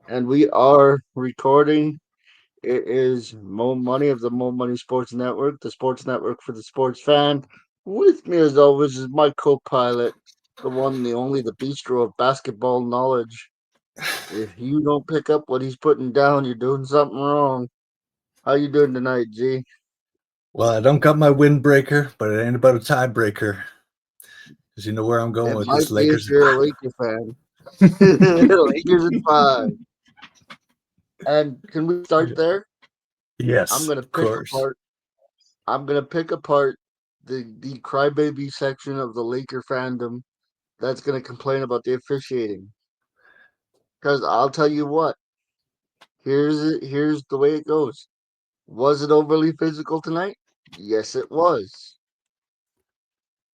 And we are recording. It is Mo Money of the Mo Money Sports Network, the sports network for the sports fan. With me, as always, is my co pilot, the one, the only, the bistro of basketball knowledge. If you don't pick up what he's putting down, you're doing something wrong. How you doing tonight, G? Well, I don't got my windbreaker, but it ain't about a tiebreaker. Because you know where I'm going It with might this. be if Lakers. you're a Laker fan. Lakers in five. And can we start there? I'm Yes, gonna of pick course. apart I'm gonna pick apart the crybaby section of the Laker fandom that's gonna complain about the officiating. Because I'll tell you what, here's the way it goes. Was it overly physical tonight? Yes, it was.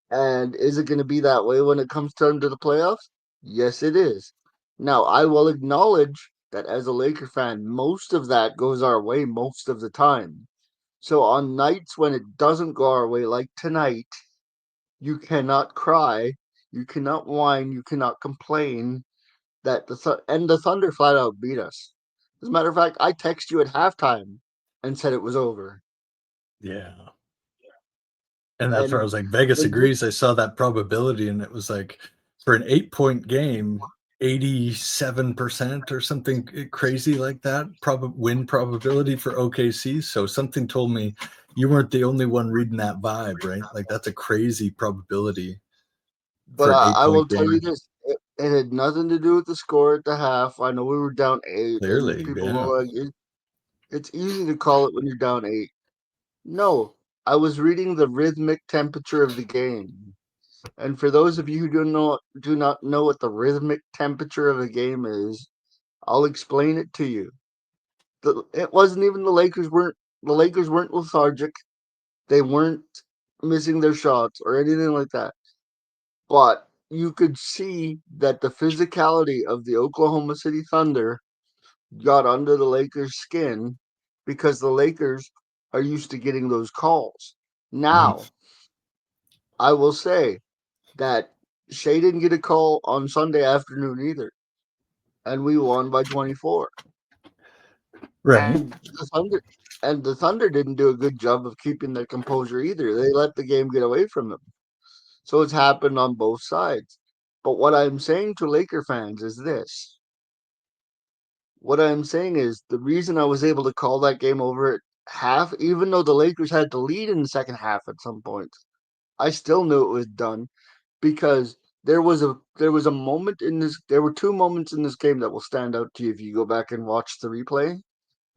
And is it gonna be that way when it comes time to the playoffs? Yes, it is. Now I will acknowledge that as a Laker fan, most of that goes our way most of the time. So on nights when it doesn't go our way, like tonight, you cannot cry, you cannot whine, you cannot complain that the Thunder flat out beat us. As a matter of fact, I text you at halftime and said it was over. Yeah. And that's where I And was like, Vegas when you agrees. I saw that probability, and it was like for an 8 point game, 87% or something crazy like that, win probability for OKC. So something told me you weren't the only one reading that vibe, right? Like that's a crazy probability but for an eight I will point tell you game. this. It had nothing to do with the score at the half. I know we were down eight, and Clearly, people yeah. go like, it's easy to call it when you're down eight. No, I was reading the rhythmic temperature of the game. And for those of you who do not know what the rhythmic temperature of a game is, I'll explain it to you. It wasn't even the Lakers weren't lethargic. They weren't missing their shots or anything like that. But you could see that the physicality of the Oklahoma City Thunder got under the Lakers' skin because the Lakers are used to getting those calls. Mm. Now, I will say that Shea didn't get a call on Sunday afternoon either, and we won by 24. Right. And the Thunder didn't do a good job of keeping their composure either. They let the game get away from them. So it's happened on both sides. But what I'm saying to Laker fans is this. What I'm saying is the reason I was able to call that game over at half, even though the Lakers had to lead in the second half at some point, I still knew it was done because there was a moment in this there were two moments in this game that will stand out to you if you go back and watch the replay.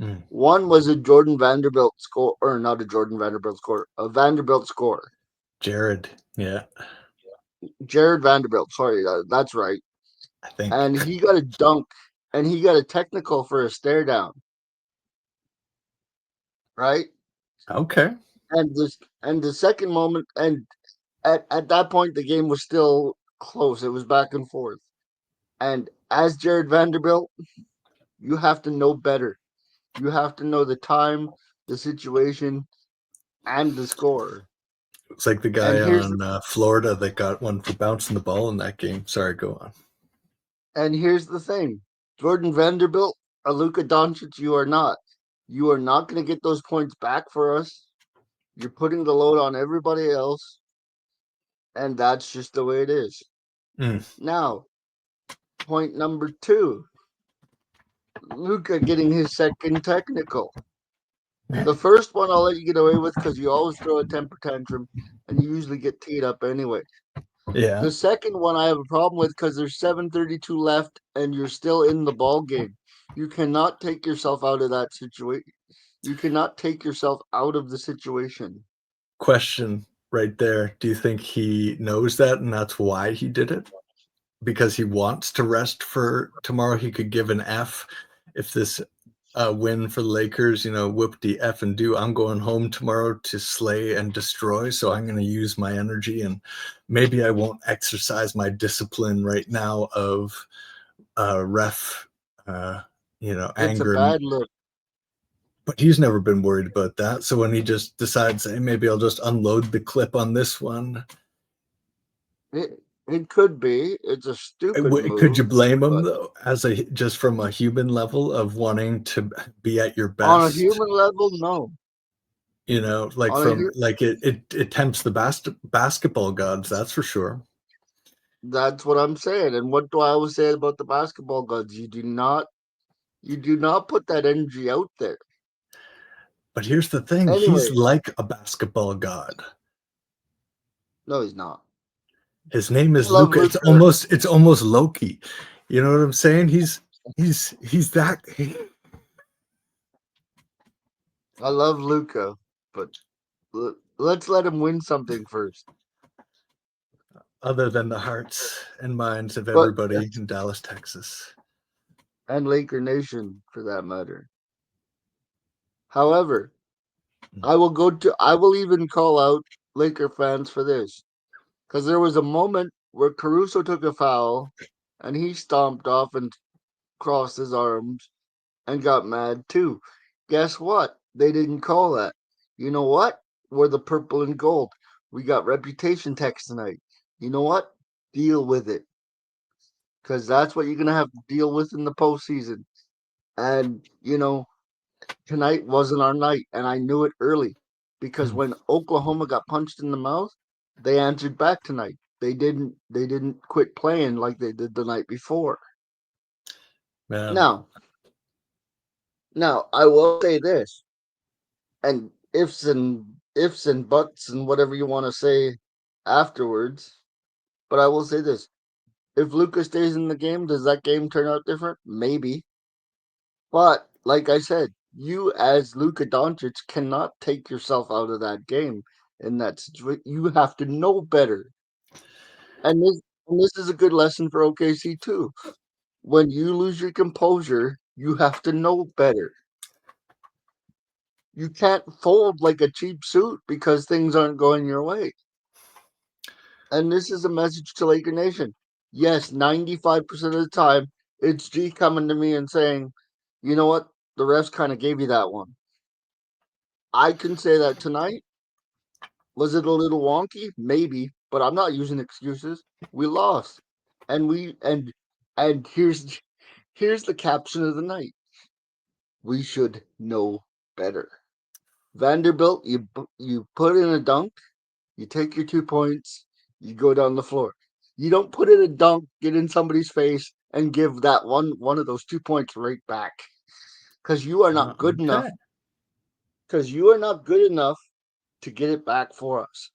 Mm. One was a Jordan Vanderbilt score, or not a Jordan Vanderbilt score, a Vanderbilt score. Jared. Yeah, Jared Vanderbilt, sorry, that's right. I think. And he got a dunk, and he got a technical for a stare down, right? Okay. And the second moment, and at that point the game was still close. It was back and forth. And as Jared Vanderbilt, you have to know better. You have to know the time, the situation, and the score. It's like the And guy here's the on Florida that got one for bouncing the ball in that game. Sorry, go on. And here's the thing, Jordan Vanderbilt, or Luka Doncic, you are not. You are not going to get those points back for us. You're putting the load on everybody else, and that's just the way it is. Mm. Now, point number two, Luka getting his second technical. The first one I'll let you get away with because you always throw a temper tantrum and you usually get teed up anyway. Yeah. The second one I have a problem with because there's 7:32 left and you're still in the ball game. You cannot take yourself out of that situation. You cannot take yourself out of the situation. Question right there. Do you think he knows that and that's why he did it? Because he wants to rest for tomorrow? He could give an F if this win for the Lakers, whoop de F and do. I'm going home tomorrow to slay and destroy. So I'm going to use my energy and maybe I won't exercise my discipline right now of ref, uh, It's a anger. bad look. But he's never been worried about that. So when he just decides, hey, maybe I'll just unload the clip on this one. It could be. It's a stupid Could you move, blame him but though, as a just from a human level of wanting to be at your on a best? human level, no. You know, like On a from like it tempts the basketball gods, that's for sure. That's what I'm saying. And what do I always say about the basketball gods? You do not put that energy out there. But here's the thing, he's Anyway, like a basketball god. no, he's not. His name I is love Luca. Luca. It's almost Loki. You know what I'm saying? He's that I love Luca, but let's let him win something first. other than the hearts and minds of But everybody in Dallas, Texas. and Laker Nation for that matter. However, I will even call out Laker fans for this. Because there was a moment where Caruso took a foul and he stomped off and crossed his arms and got mad too. Guess what? They didn't call that. You know what? We're the purple and gold. We got reputation tax tonight. You know what? Deal with it. Because that's what you're going to have to deal with in the postseason. And, tonight wasn't our night. And I knew it early. Because Hmm. when Oklahoma got punched in the mouth, they answered back tonight. They didn't quit playing like they did the night before. Man. Now, now I will say this, and ifs and buts and whatever you want to say afterwards. But I will say this: if Lucas stays in the game, does that game turn out different? Maybe. But like I said, you as Luka Doncic cannot take yourself out of that game in that situation. You have to know better, and this is a good lesson for OKC too. When you lose your composure, you have to know better. You can't fold like a cheap suit because things aren't going your way. And this is a message to Laker Nation. Yes, 95% of the time, it's G coming to me and saying, you know what? The refs kind of gave you that one. I can say that tonight. Was it a little wonky? Maybe, but I'm not using excuses. We lost. And and here's the caption of the night. We should know better. Vanderbilt, you put in a dunk, you take your 2 points, you go down the floor. You don't put in a dunk, get in somebody's face, and give that one of those 2 points right back because you are not good enough. Okay. Because you are not good enough to get it back for us.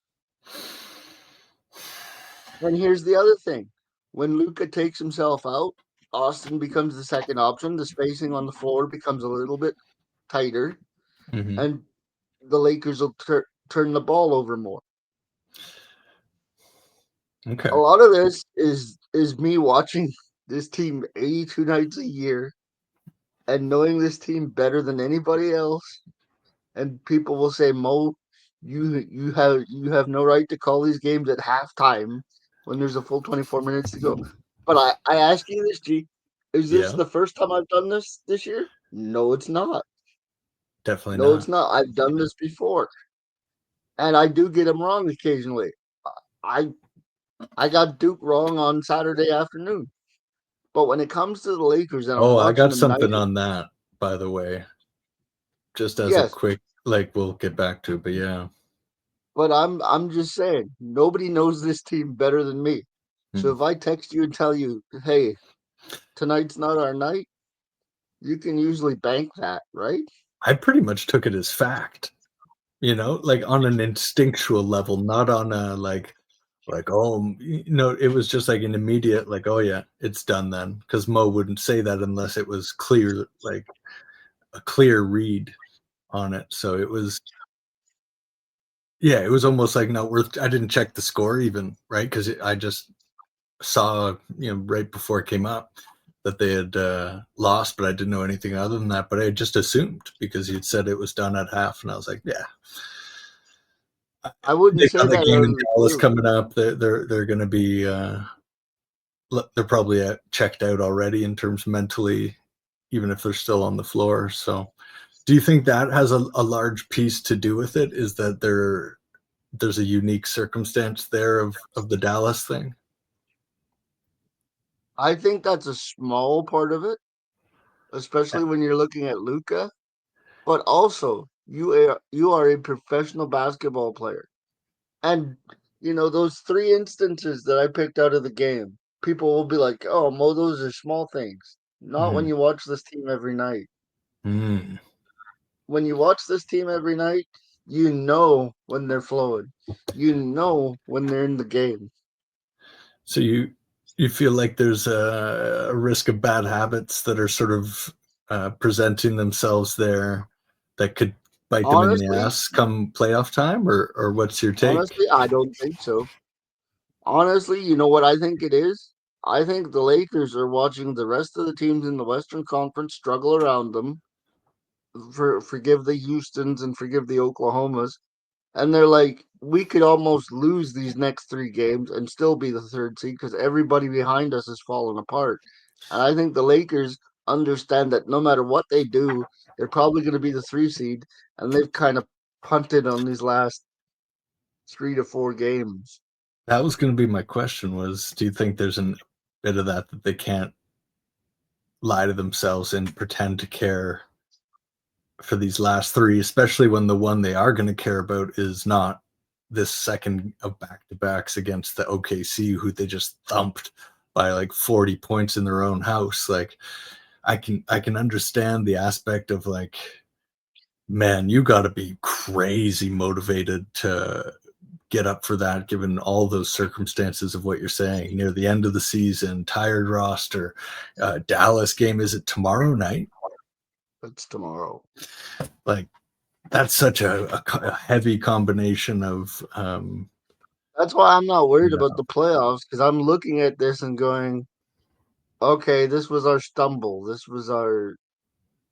And here's the other thing: when Luca takes himself out, Austin becomes the second option. The spacing on the floor becomes a little bit tighter, Hmm. and the Lakers will turn the ball over more. A Okay. lot of this is me watching this team 82 nights a year and knowing this team better than anybody else. And people will say, Mo, you have no right to call these games at halftime when there's a full 24 minutes to go. But I ask you this, G, is this Yeah, the first time I've done this year? No, it's not. definitely No, it's not. not. I've done this before, and I do get them wrong occasionally. I I got Duke wrong on Saturday afternoon. But when it comes to the Lakers and I'm Oh, I watching got them night, something on that, by the way, just as a yes, quick, like we'll get back to, but yeah. but I'm just saying nobody knows this team better than me. So Hmm. if I text you and tell you, hey, tonight's not our night, you can usually bank that, right? I pretty much took it as fact, like on an instinctual level, not on a like, oh, it was just like an immediate, like, oh yeah, it's done then, because Mo wouldn't say that unless it was clear, like a clear read on it. So it was, yeah, it was almost like not worth. I didn't check the score even, right? Because I just saw, right before it came up that they had lost, but I didn't know anything other than that. But I just assumed because you'd said it was done at half, and I was like, yeah, I wouldn't they say got the that game out in of the Dallas blue. coming up. They're going to be they're probably checked out already in terms mentally, even if they're still on the floor. So, do you think that has a large piece to do with it? Is that there's a unique circumstance there of the Dallas thing? I think that's a small part of it, especially when you're looking at Luca. But also, you are a professional basketball player, and those three instances that I picked out of the game. People will be like, "Oh, Mo, those are small things." Not when Mm. you watch this team every night. Mm. When you watch this team every night, you know when they're flowing. You know when they're in the game. So you feel like there's a risk of bad habits that are sort of presenting themselves there that could bite them in the Honestly, ass come playoff time, or what's your take? honestly, I don't think so. Honestly, you know what I think it is? I think the Lakers are watching the rest of the teams in the Western Conference struggle around them. Forgive the Houstons and forgive the Oklahomas. And they're like, we could almost lose these next three games and still be the third seed because everybody behind us is falling apart. And I think the Lakers understand that no matter what they do, they're probably going to be the three seed. And they've kind of punted on these last 3 to 4 games. That was going to be my question: was do you think there's a bit of that they can't lie to themselves and pretend to care for these last three, especially when the one they are going to care about is not this second of back to backs against the OKC, who they just thumped by like 40 points in their own house. Like I can understand the aspect of like, man, you got to be crazy motivated to get up for that, given all those circumstances of what you're saying near the end of the season, tired roster. Dallas game, is it tomorrow night? It's tomorrow. Like, that's such a heavy combination of That's why I'm not worried yeah. about the playoffs because I'm looking at this and going, okay, this was our stumble. This was our.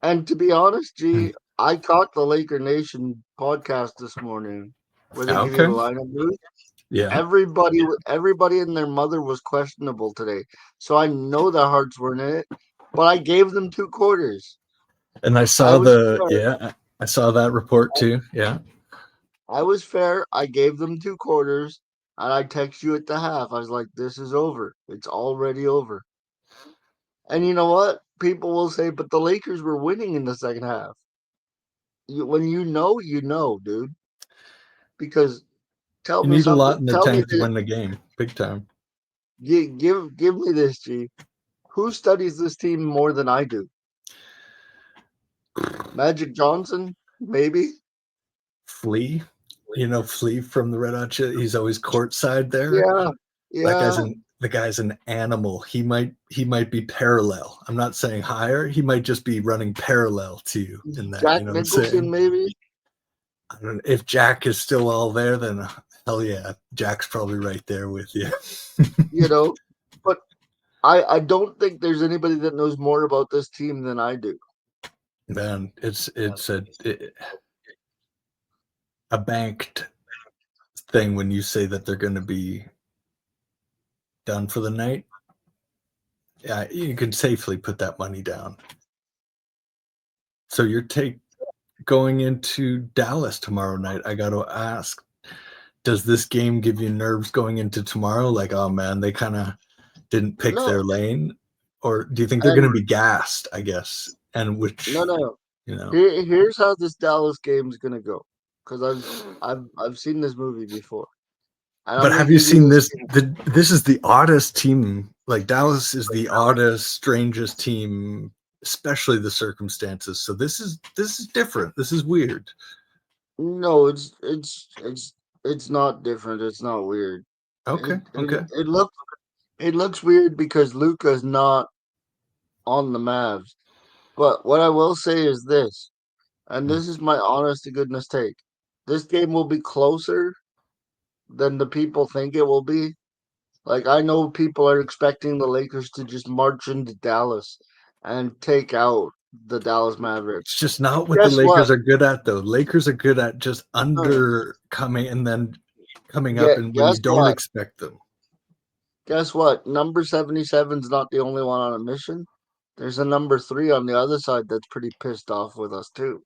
And to be honest, Hmm. G, I caught the Laker Nation podcast this morning where they give you the Okay. lineup booth. Yeah. Everybody and their mother was questionable today, so I know their hearts weren't in it. But I gave them 2 quarters. And I I saw was the fair. yeah, I saw that report too. Yeah. I was fair. I gave them 2 quarters, and I text you at the half. I was like, "This is over. It's already over." And you know what? People will say, "But the Lakers were winning in the second half." When you know, dude. Because tell You me need a lot something. in the Tell me tank to this. win the game, big time. Give me this, G. Who studies this team more than I do? Magic Johnson, maybe. Flea, Flea from the Red Hot Chili. He's always courtside there. Yeah, That guy's yeah. an the guy's an animal. He might be parallel. I'm not saying higher. He might just be running parallel to you in that. You Jack know what I'm Nicholson, saying? maybe. I don't, if Jack is still all there, then hell yeah, Jack's probably right there with you. You know, but I don't think there's anybody that knows more about this team than I do. Man, it's a banked thing when you say that they're going to be done for the night. Yeah, you can safely put that money down. So your take going into Dallas tomorrow night, I got to ask, does this game give you nerves going into tomorrow? Like, oh man, they kind of didn't pick No, their lane, or do you think they're going to and be gassed? I guess, and no, which no, no. you know. Here's how this Dallas game's gonna go. Because I've seen this movie before, and I'm But gonna have you give you seen this. this? This is the oddest team. Like Dallas is the oddest, strangest team, especially the circumstances. So this is different. This is weird. No, it's not different. It's not weird. Okay, It okay. it it looks it looks weird because Luca's not on the Mavs. But what I will say is this, and Mm. this is my honest to goodness take. This game will be closer than the people think it will be. Like I know people are expecting the Lakers to just march into Dallas and take out the Dallas It's Mavericks. just not what the Guess what? Lakers are good at, though. Lakers are good at just Uh, under coming and then coming up, and when you guess don't what? expect them. Guess what? Number 77 is not the only one on a mission. There's a number 3 on the other side that's pretty pissed off with us too.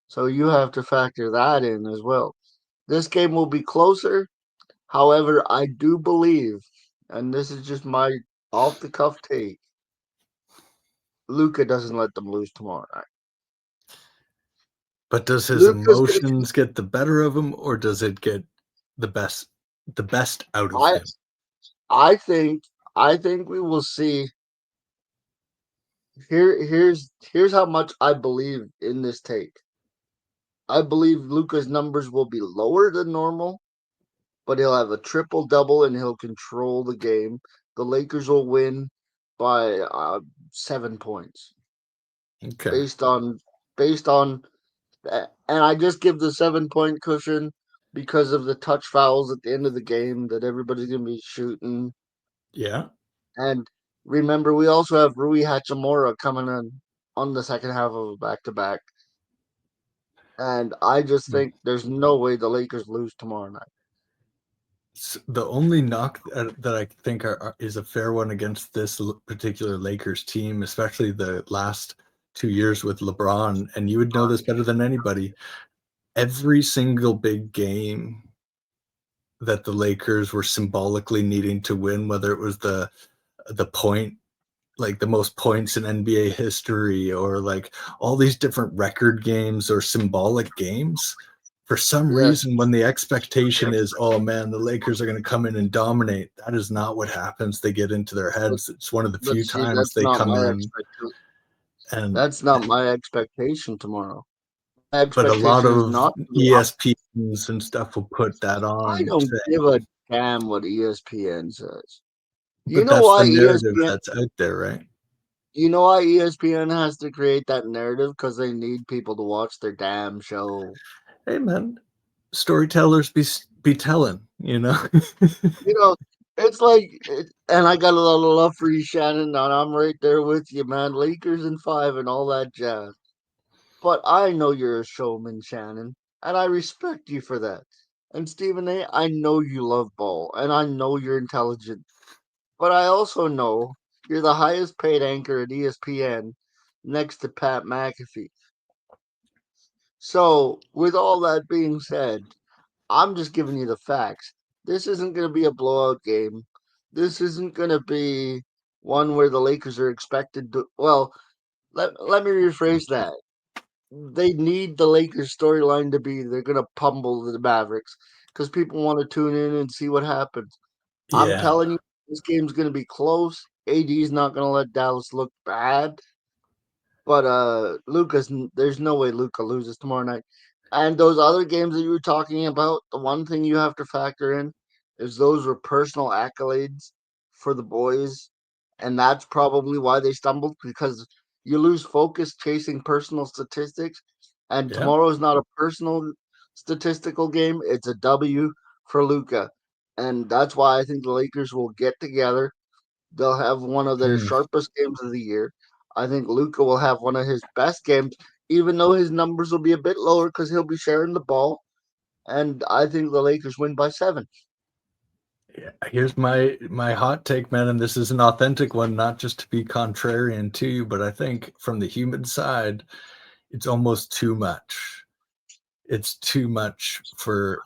So you have to factor that in as well. This game will be closer. However, I do believe, and this is just my Off the cuff take. Luca doesn't let them lose tomorrow night. But does his Luca's gonna. emotions get the better of him, or does it get the best out of I him? I think I think we will see. Here's how much I believe in this take. I believe Luca's numbers will be lower than normal, but he'll have a triple double and he'll control the game. The Lakers will win by 7 points Okay. based on based on and I just give the 7 point cushion because of the touch fouls at the end of the game that everybody's gonna be shooting. Yeah. And remember, we also have Rui Hachimura coming in on the second half of a back to back. And I just think there's no way the Lakers lose tomorrow night. The only knock that I think is a fair one against this particular Lakers team, especially the last 2 years with LeBron, and you would know this better than anybody. Every single big game that the Lakers were symbolically needing to win, whether it was the point, like the most points in NBA history, or like all these different record games or symbolic games, for some Yes, reason, when the expectation is, oh man, the Lakers are going to come in and dominate, that is not what happens. They get into their but, heads. It's one of the but few see, times that's they not come my in. expectation. And That's not my expectation tomorrow. My but a lot expectation is of not. ESPNs and stuff will put that I on, don't saying, give a damn what ESPN says. You but know that's the why narrative ESPN? that's out there, right? You know why ESPN has to create that narrative? Because they need people to watch their damn show. Hey man, storytellers be telling, you know. You know, it's like, and I got a lot of love for you, Shannon, and I'm right there with you, man. Lakers and five and all that jazz. But I know you're a showman, Shannon, and I respect you for that. And Stephen A., I know you love ball, and I know you're intelligent. But I also know you're the highest paid anchor at ESPN next to Pat McAfee. So, with all that being said, I'm just giving you the facts. This isn't going to be a blowout game. This isn't going to be one where the Lakers are expected to. Well, let me rephrase that. They need the Lakers storyline to be they're going to pummel the Mavericks because people want to tune in and see what happens. I'm Yeah. telling you, this game's going to be close. AD's not going to let Dallas look bad. But Lucas, there's no way Luca loses tomorrow night. And those other games that you were talking about, the one thing you have to factor in is those were personal accolades for the boys, and that's probably why they stumbled because you lose focus chasing personal statistics. And Yeah. tomorrow is not a personal statistical game; it's a W for Luca, and that's why I think the Lakers will get together. They'll have one of their Hmm. sharpest games of the year. I think Luca will have one of his best games, even though his numbers will be a bit lower because he'll be sharing the ball. And I think the Lakers win by 7. Yeah, here's my hot take, man, and this is an authentic one, not just to be contrarian to you, but I think from the human side, it's almost too much. It's too much for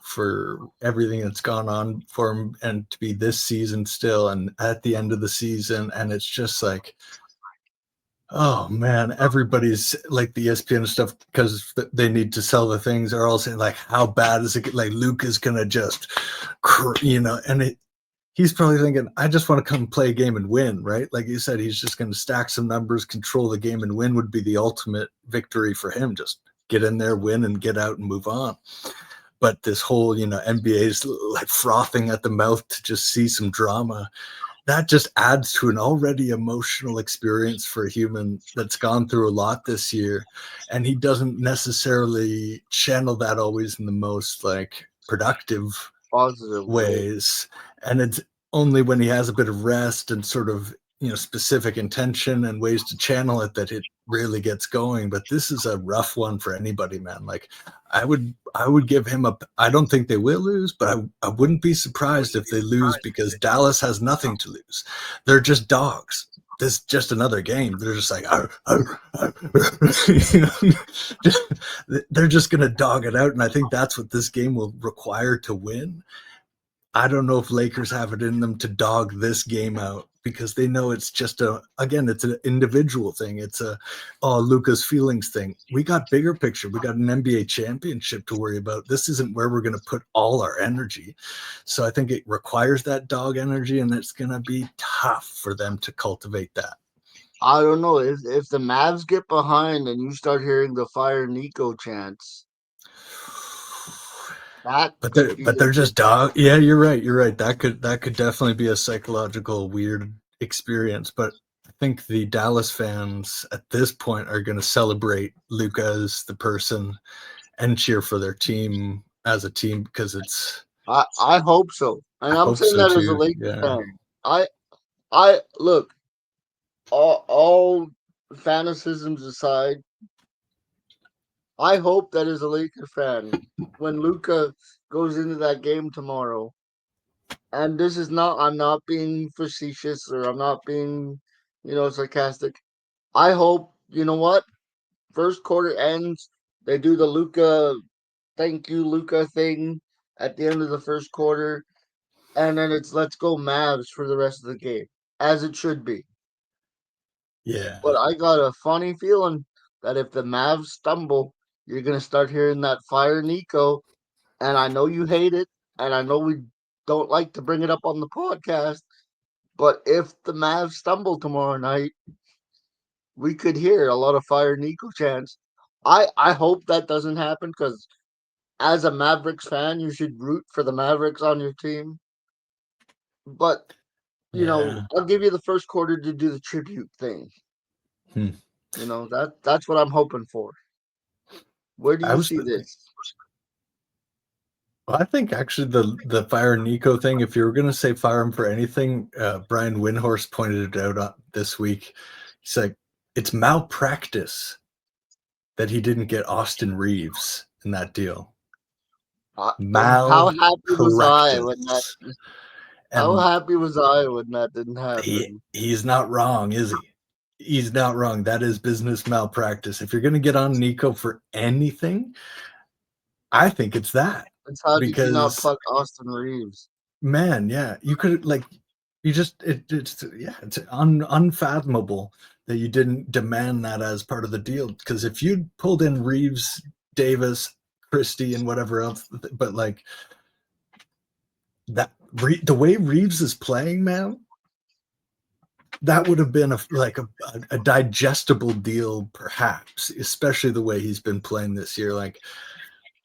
everything that's gone on for him, and to be this season still, and at the end of the season, and it's just like, oh man, everybody's like the ESPN stuff because they need to sell the things. Are all saying like, how bad is it? Like Luke is gonna just, and he's probably thinking, I just want to come play a game and win, right? Like you said, he's just going to stack some numbers, control the game, and win would be the ultimate victory for him. Just get in there, win, and get out and move on. But this whole, NBA is like frothing at the mouth to just see some drama. That just adds to an already emotional experience for a human that's gone through a lot this year. And he doesn't necessarily channel that always in the most like productive Positive way. ways. And it's only when he has a bit of rest and sort of, specific intention and ways to channel it that it really gets going. But this is a rough one for anybody, man. Like I would give him I don't think they will lose, but I wouldn't be surprised if they lose because Dallas has nothing to lose. They're just dogs. This is just another game. They're just like, arr, arr, arr. They're just going to dog it out. And I think that's what this game will require to win. I don't know if Lakers have it in them to dog this game out because they know it's just it's an individual thing. It's a Luka's feelings thing. We got bigger picture. We got an NBA championship to worry about. This isn't where we're going to put all our energy. So I think it requires that dog energy, and it's going to be tough for them to cultivate that. I don't know if the Mavs get behind and you start hearing the fire Nico chants, that But could be they're a just different. dog. Yeah, you're right. You're right. That could definitely be a psychological weird experience. But I think the Dallas fans at this point are going to celebrate Luka as the person and cheer for their team as a team because it's. I hope so, I and I'm hope saying so that as a too. Lakers Yeah, fan. I look all fanaticisms aside. I hope that as a Lakers fan, when Luca goes into that game tomorrow, and this is not, I'm not being facetious or I'm not being, sarcastic. I hope, you know what? First quarter ends, they do the Luca, thank you, Luca thing at the end of the first quarter, and then it's let's go Mavs for the rest of the game, as it should be. yeah, But I got a funny feeling that if the Mavs stumble, you're going to start hearing that fire Nico. And I know you hate it. And I know we don't like to bring it up on the podcast. But if the Mavs stumble tomorrow night, we could hear a lot of fire Nico chants. I hope that doesn't happen because as a Mavericks fan, you should root for the Mavericks on your team. But, yeah. I'll give you the first quarter to do the tribute thing. Hmm. That's what I'm hoping for. Where do I you was see this? Well, I think actually the fire Nico thing, if you were going to say fire him for anything, Brian Windhorst pointed it out this week. He's like, it's malpractice that he didn't get Austin Reeves in that deal. How happy was I when that? Malpractice. How And happy was I when that didn't he happen? he's not wrong, is he? He's not wrong. That is business malpractice. If you're going to get on Nico for anything, I think it's that. It's how did you not Because pluck Austin Reeves? man, yeah, you could like you just it's yeah, it's unfathomable that you didn't demand that as part of the deal. Because if you'd pulled in Reeves, Davis, Christie, and whatever else, but like that, the way Reeves is playing, man, that would have been a digestible deal, perhaps, especially the way he's been playing this year. Like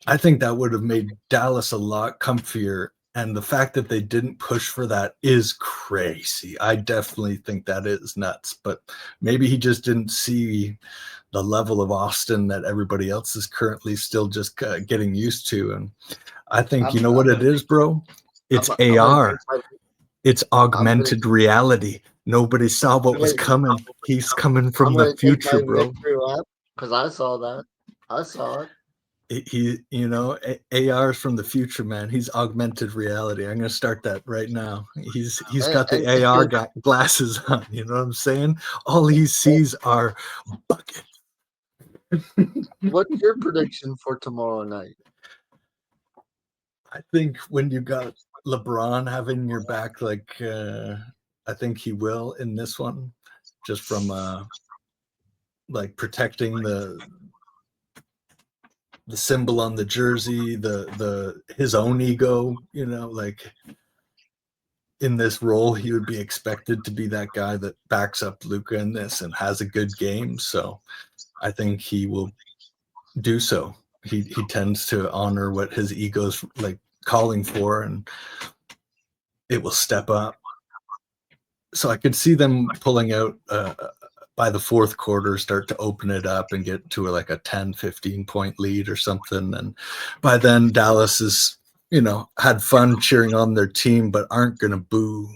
I think that would have made Dallas a lot comfier. And the fact that they didn't push for that is crazy. I definitely think that is nuts. But maybe he just didn't see the level of Austin that everybody else is currently still just getting used to. And I think, you I'm know what I'm it gonna is, bro? It's I'm gonna AR. take my It's I'm gonna augmented reality. Nobody saw I'm what was gonna coming. He's coming I'm from the gonna take future, my bro. victory lap because I saw that. I saw it. AR is from the future, man. He's augmented reality. I'm gonna start that right now. He's And, got the AR and glasses on. You know what I'm saying? All he sees are buckets. what's your prediction for tomorrow night? I think when you got LeBron having your back, like I think he will in this one, just from like protecting the symbol on the jersey, the his own ego. Like in this role, he would be expected to be that guy that backs up Luka in this and has a good game. So I think he will do so. He tends to honor what his ego's like calling for, and it will step up. So I could see them pulling out by the fourth quarter, start to open it up and get to like a 10, 15 point lead or something. And by then, Dallas is, had fun cheering on their team, but aren't going to boo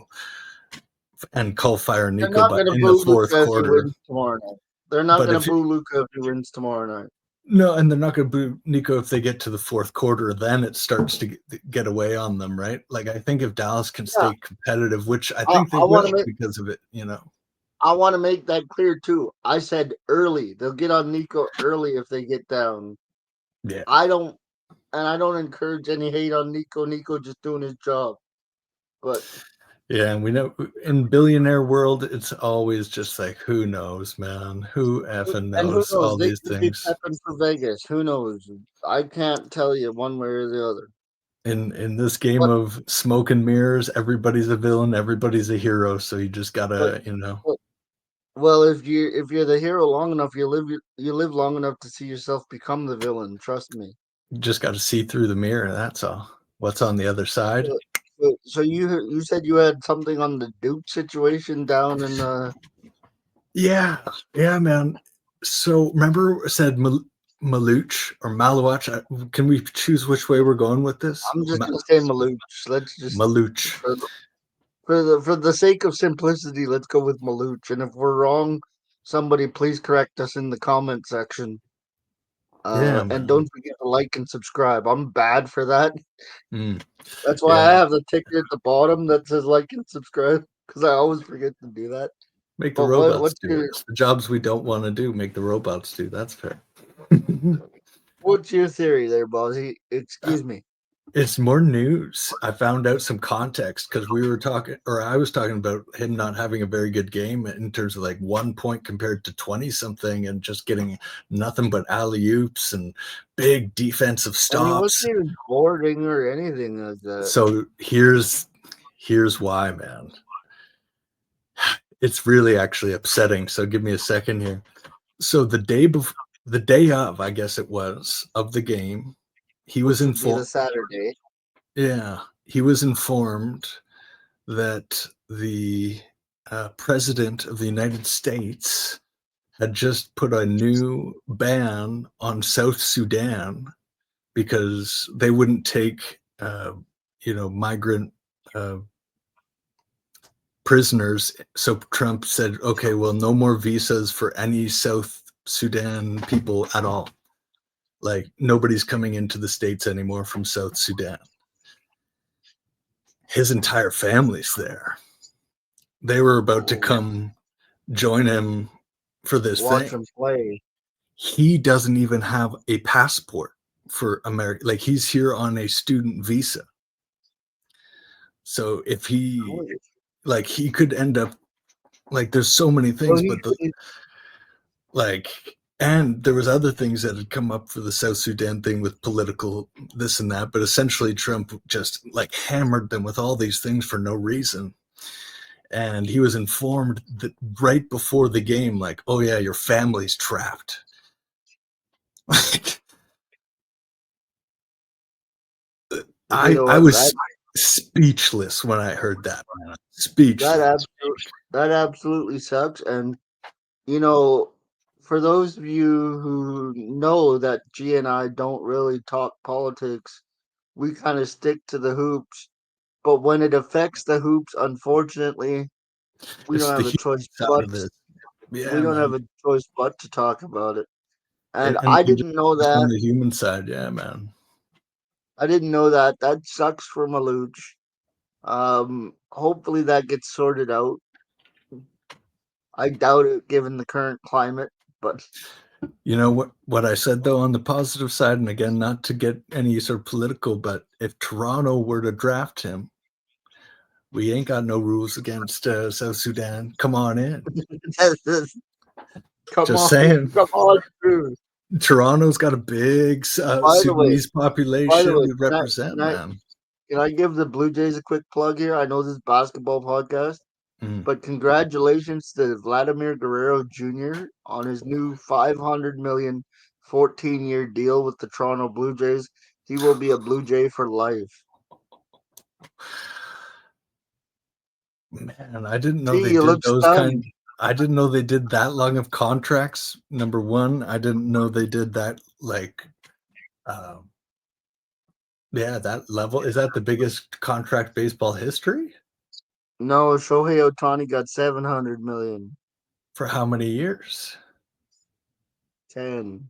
and call fire They're Nico, not but gonna in the boo fourth Luca if he quarter. wins tomorrow night. They're not But gonna if boo Luca if he wins tomorrow night. no, and they're not going to boo Nico if they get to the fourth quarter. Then it starts to get away on them, right? Like I think if Dallas can Yeah, stay competitive, which I I, think they I want will to make because of it. I want to make that clear too. I said early. They'll get on Nico early if they get down. Yeah, I don't, and I don't encourage any hate on Nico. Nico just doing his job. But Yeah, and we know in billionaire world, it's always just like, who knows, man? Who effing And who knows knows? all They these could be things? prepping for Vegas. Who knows? I can't tell you one way or the other. In this game But of smoke and mirrors, everybody's a villain, everybody's a hero. So you just but, gotta, but well, if you're the hero long enough, you live long enough to see yourself become the villain. Trust me. you just gotta see through the mirror. That's all. What's on the other side? So you said you had something on the Duke situation down in Yeah, yeah, man. So remember I said Maluch or Maluach? Can we choose which way we're going with this? I'm just gonna say Maluch. Let's just Maluch. for for the sake of simplicity, let's go with Maluch. And if we're wrong, somebody please correct us in the comment section. Yeah, And man. don't forget to like and subscribe. I'm bad for that. Mm, That's why I yeah. have the ticker at the bottom that says like and subscribe because I always forget to do that. Make the But robots what's do it. your It's the jobs we don't want to do, make the robots do. That's fair. what's your theory there, Bozzy? Excuse me. It's more news. I found out some context because we were talking, or I was talking about him not having a very good game in terms of like 1 point compared to 20 something and just getting nothing but alley oops and big defensive And he wasn't stops. even boarding or anything like that. So here's why, man. It's really actually upsetting. So give me a second here. So the day of, I guess it was, of the game, he was Which would be the informed. Saturday. Yeah, he was informed that the president of the United States had just put a new ban on South Sudan because they wouldn't take, migrant uh, prisoners. So Trump said, okay, well, no more visas for any South Sudan people at all. Like nobody's coming into the States anymore from South Sudan. His entire family's there. They were about to Oh, come join him for this watch thing. him play. He doesn't even have a passport for America. Like he's here on a student visa. So if he like he could end up like there's so many So things, he but like and there was other things that had come up for the South Sudan thing with political this and that, but essentially Trump just like hammered them with all these things for no reason. And he was informed that right before the game, like, oh yeah, your family's trapped. you know I what was speechless when I heard that, man. that Speechless. absolutely that absolutely sucks. And you know, for those of you who know that G and I don't really talk politics, we kind of stick to the hoops. But when it affects the hoops, unfortunately, we It's don't the have a human choice side but of this. we Yeah, don't have man. a choice but to talk about it. And And I just didn't know just on that. the human side, yeah, man. I didn't know that. That sucks for Maluch. Hopefully that gets sorted out. I doubt it given the current climate, but You know what I said though on the positive side, and again, not to get any sort of political, but if Toronto were to draft him, we ain't got no rules against South Sudan. Come on in. come Just on, saying. come on through. Toronto's got a big By the way, Sudanese by the population. way, We represent, man. can I give the Blue Jays a quick plug here? I know this is basketball podcast, Mm. but congratulations to Vladimir Guerrero Jr. on his new 500 million 14-year deal with the Toronto Blue Jays. He will be a Blue Jay for life. Man, I didn't know See, they you did look those stunned. kind. I didn't know they did that long of contracts. Number one, I didn't know they did that like, um, yeah, that level. Is that the biggest contract baseball history? No, Shohei Otani got 700 million. For how many years? 10.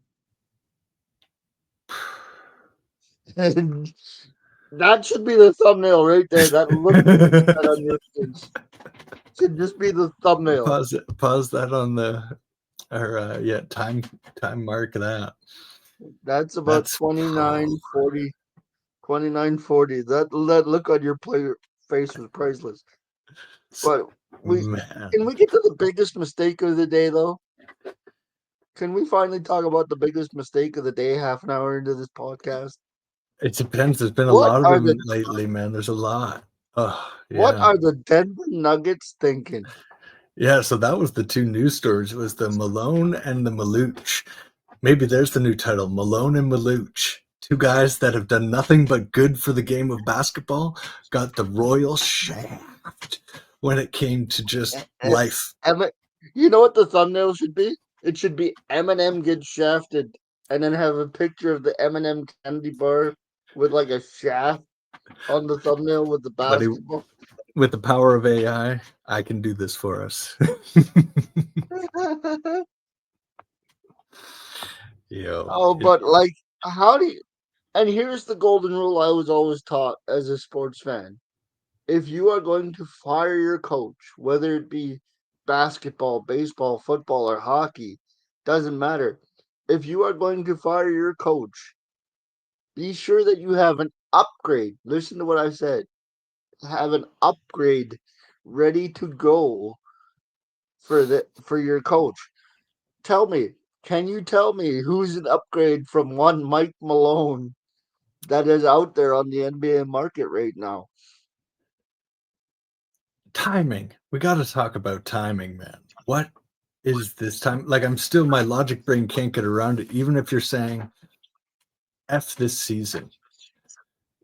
That should be the thumbnail right there. That look you just had on your face should just be the thumbnail. Pause that on the or yeah, time mark that. That's about That's 29.40. 29.40. That look on your face was priceless. But we can Man, we get to the biggest mistake of the day though? Can we finally talk about the biggest mistake of the day half an hour into this podcast? it depends. There's been a What lot of are the them lately, man. There's a lot. Oh, what yeah. are the Denver Nuggets thinking? Yeah, so that was the two news stories. It was the Malone and the Maluch. Maybe there's the new title, Malone and Maluch. Two guys that have done nothing but good for the game of basketball got the royal shaft when it came to just Eh, eh, life. You know what the thumbnail should be? It should be Eminem gets shafted, and then have a picture of the Eminem candy bar with like a shaft on the thumbnail with the Buddy, basketball. with the power of I can do this for us. Yo, Oh, but like, how do you? And here's the golden rule I was always taught as a sports fan: if you are going to fire your coach, whether it be basketball, baseball, football, or hockey, doesn't matter. If you are going to fire your coach, be sure that you have an upgrade. Listen to what I said. Have an upgrade ready to go for your coach. Tell me, can you tell me who's an upgrade from one Mike Malone that is out there on the NBA market right now? timing. We got to talk about timing, man. What is this time? Like, I'm still, my logic brain can't get around it. Even if you're saying F this season,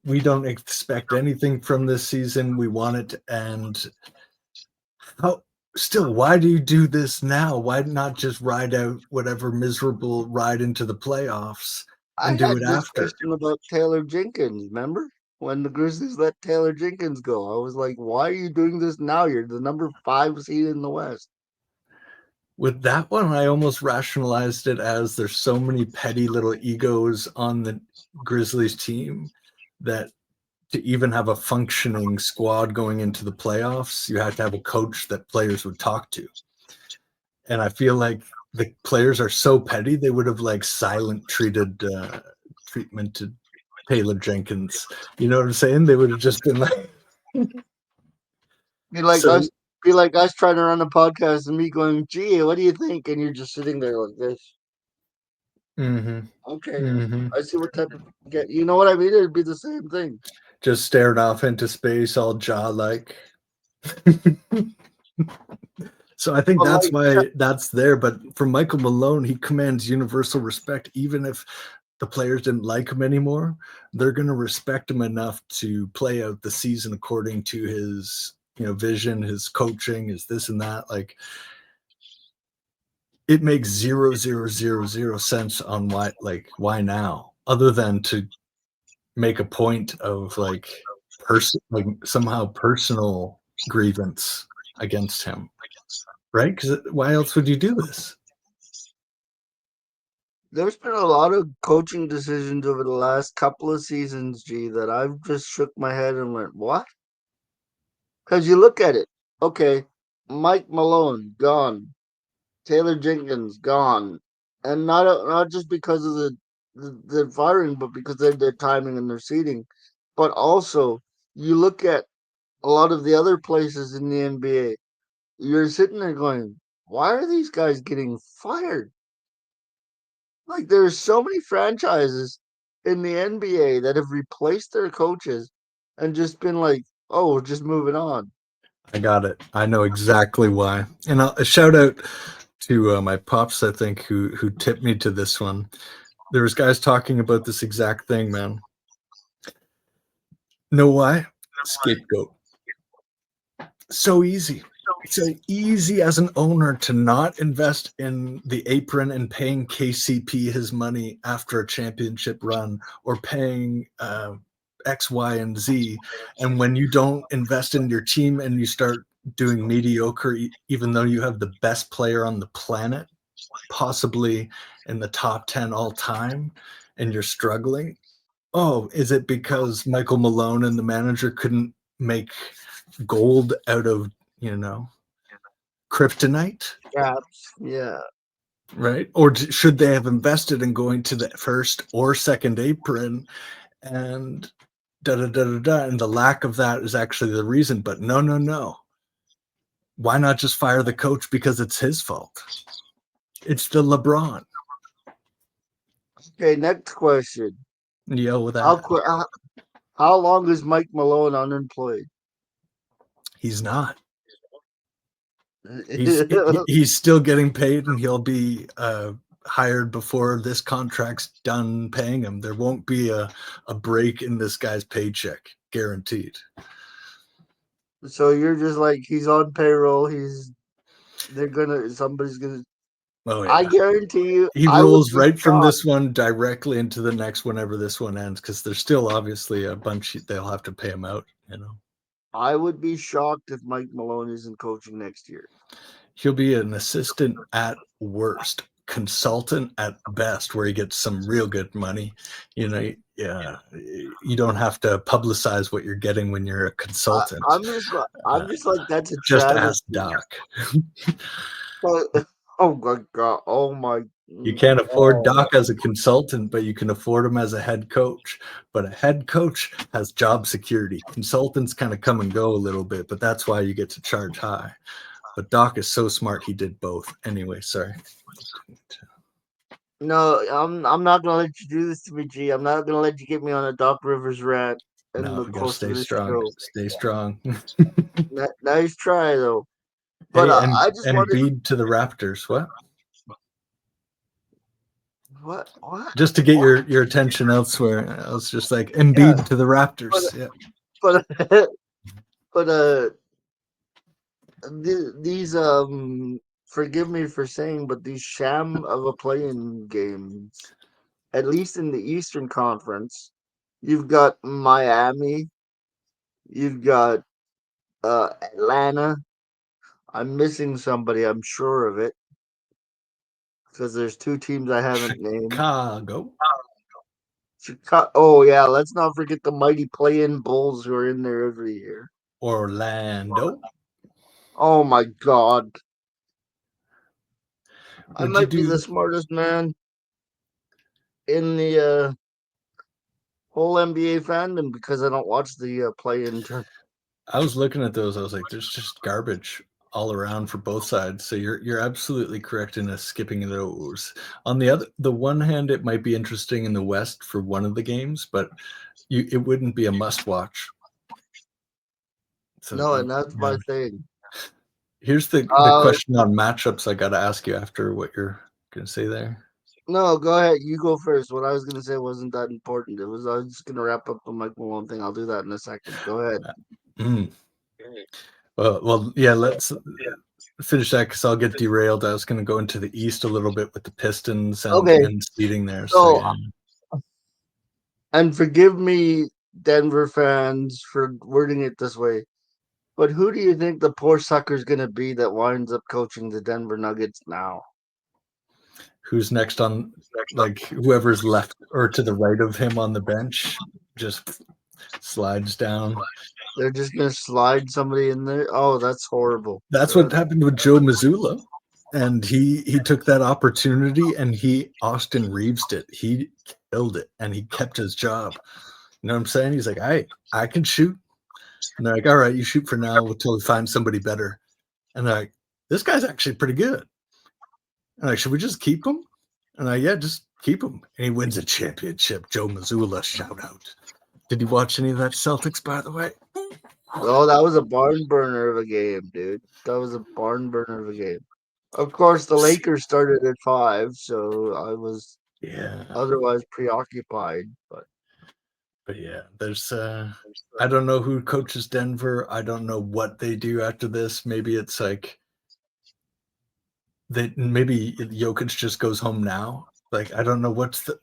we don't expect anything from this season. We want it to end. How still, why do you do this now? Why not just ride out whatever miserable ride into the playoffs I and do had it this after? question about Taylor Jenkins, remember? When the Grizzlies let Taylor Jenkins go, I was like, why are you doing this now? You're the number 5 seed in the West. With that one, I almost rationalized it as there's so many petty little egos on the Grizzlies team that to even have a functioning squad going into the playoffs, you have to have a coach that players would talk to. And I feel like the players are so petty, they would have like silent treatment to Taylor Jenkins. You know what I'm saying? They would have just been like, Be like so. us be like us trying to run a podcast and me going, gee, what do you think? And you're just sitting there like this. Mm-hmm, Okay. mm-hmm. I see what type of get you know what I mean? It'd be the same thing. Just staring off into space, all jaw like. So I think But that's like why that's there. But for Michael Malone, he commands universal respect. Even if the players didn't like him anymore, they're going to respect him enough to play out the season according to his, vision, his coaching, his this and that. Like it makes 0.000 sense on why now, other than to make a point of like somehow personal grievance against him, right? Because why else would you do this? there's been a lot of coaching decisions over the last couple of seasons, G, that I've just shook my head and went, what? Because you look at it, okay, Mike Malone gone, Taylor Jenkins gone, and not just because of the firing, but because of their timing and their seating, but also you look at a lot of the other places in the NBA. You're sitting there going, why are these guys getting fired? Like there's so many franchises in the NBA that have replaced their coaches and just been like, oh, we're just moving on. I got it. I know exactly why. And a shout out to my pops, I think, who tipped me to this one. There was guys talking about this exact thing, man. Know why? Scapegoat. So easy. So easy as an owner to not invest in the apron and paying KCP his money after a championship run, or paying X, Y, and Z. And when you don't invest in your team and you start doing mediocre, even though you have the best player on the planet, possibly in the top 10 all time, and you're struggling. Oh, is it because Michael Malone and the manager couldn't make gold out of, kryptonite, Caps, yeah. right? Or should they have invested in going to the first or second apron, and da da da da da? And the lack of that is actually the reason. But no, no, no. Why not just fire the coach because it's his fault? It's the LeBron. Okay, next question. Yo, with How that. qu- how, how long is Mike Malone unemployed? He's not. He's still getting paid, and he'll be hired before this contract's done paying him. There won't be a break in this guy's paycheck, guaranteed. So you're just like he's on payroll. Somebody's gonna. Oh I yeah, guarantee you, he I would rolls be right from shocked. this one directly into the next whenever this one ends, because there's still obviously a bunch they'll have to pay him out. I would be shocked if Mike Malone isn't coaching next year. He'll be an assistant at worst, consultant at best, where he gets some real good money. Yeah, you don't have to publicize what you're getting when you're a consultant. I'm just like that's a Just ask travesty. Doc. But, oh my god! You can't afford Oh, Doc as a consultant, but you can afford him as a head coach. But a head coach has job security. Consultants kind of come and go a little bit, but that's why you get to charge high. But Doc is so smart, he did both. Anyway, sorry. no, I'm not gonna let you do this to me, G. I'm not gonna let you get me on a Doc Rivers rant in No, the we gotta course of stay this strong. show. Stay strong. Nice try though. But Hey, and I just wanted Embiid to the Raptors. What? what Just to get what? your attention elsewhere. I was just like Yeah, Embiid to the but Raptors. Yeah. but but these forgive me for saying, but these sham of a playing games, at least in the Eastern Conference, you've got Miami, you've got Atlanta. I'm missing somebody, I'm sure of it, because there's two teams I haven't named. Chicago, Chicago. Oh yeah, let's not forget the mighty play-in Bulls who are in there every year. Orlando. Oh my God, I Would you might be the do? smartest man in the whole NBA fandom because I don't watch the play-in turn. I was looking at those. I was like, there's just garbage all around for both sides. So you're absolutely correct in us skipping those. On the one hand, it might be interesting in the West for one of the games, but it wouldn't be a must watch. So No, and that's yeah. my thing. Here's the Uh, question on matchups I got to ask you after what you're going to say there. no, go ahead. You go first. What I was gonna say wasn't that important. I was just gonna wrap up the Mike Malone thing. I'll do that in a second. Go ahead. Mm. Well, yeah, let's finish that because I'll get derailed. I was going to go into the East a little bit with the Pistons Okay, and seeding there. So so yeah, and forgive me, Denver fans, for wording it this way. But who do you think the poor sucker's gonna be that winds up coaching the Denver Nuggets now? who's next on? Like whoever's left or to the right of him on the bench just slides down. They're just gonna slide somebody in there. Oh, that's horrible. That's what happened with Joe Mazzulla. And he took that opportunity and he Austin Reeves'd it. He killed it and he kept his job. You know what I'm saying? He's like, I can shoot. And they're like, all right, you shoot for now until we find somebody better. And they're like, this guy's actually pretty good. And like, should we just keep him? And like, yeah, just keep him. And he wins a championship. Joe Mazzulla, shout out. Did you watch any of that Celtics, by the way? Oh, that was a barn burner of a game, dude. That was a barn burner of a game. Of course, the Lakers started at 5, so I was Yeah. otherwise preoccupied. But yeah, there's I don't know who coaches Denver. I don't know what they do after this. Maybe it's like maybe Jokic just goes home now. Like I don't know what's the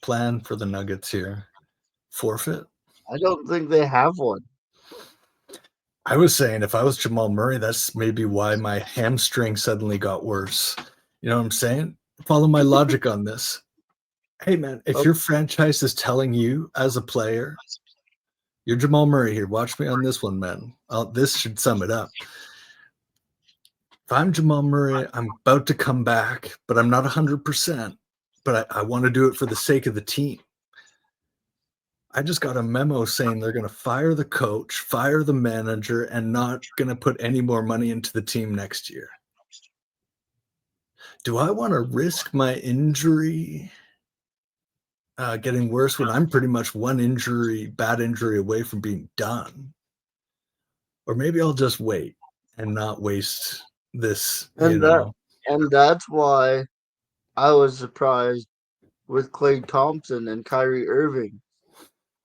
plan for the Nuggets here. Forfeit? I don't think they have one. I was saying if I was Jamal Murray, that's maybe why my hamstring suddenly got worse. You know what I'm saying? Follow my logic on this. Hey man, if Oh, your franchise is telling you as a player, you're Jamal Murray here. Watch me on this one, man. This should sum it up. If I'm Jamal Murray, I'm about to come back, but I'm not 100%. But I want to do it for the sake of the team. I just got a memo saying they're going to fire the coach, fire the manager, and not going to put any more money into the team next year. Do I want to risk my injury getting worse when I'm pretty much one injury, bad injury away from being done? Or maybe I'll just wait and not waste this, you And that know. and that's why I was surprised with Klay Thompson and Kyrie Irving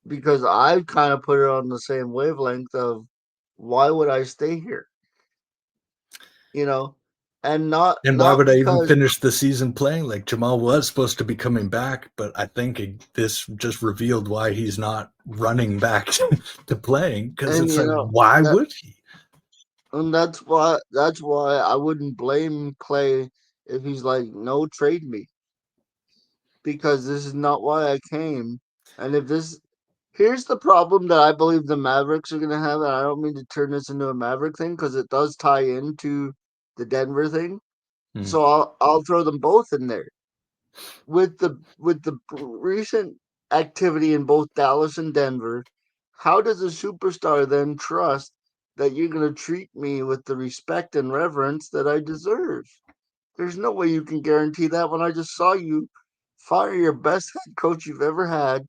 because I kind of put it on the same wavelength of why would I stay here? You know, and not And why not would I even because finish the season playing? Like Jamal was supposed to be coming back, but I think this just revealed why he's not running back to playing because and it's you like, know why that would he? and that's why I wouldn't blame Clay if he's like, no, trade me because this is not why I came. And if this here's the problem that I believe the Mavericks are gonna have, and I don't mean to turn this into a Maverick thing because it does tie into the Denver thing. Hmm. So I'll throw them both in there. With the recent activity in both Dallas and Denver, how does a superstar then trust that you're going to treat me with the respect and reverence that I deserve? There's no way you can guarantee that when I just saw you fire your best head coach you've ever had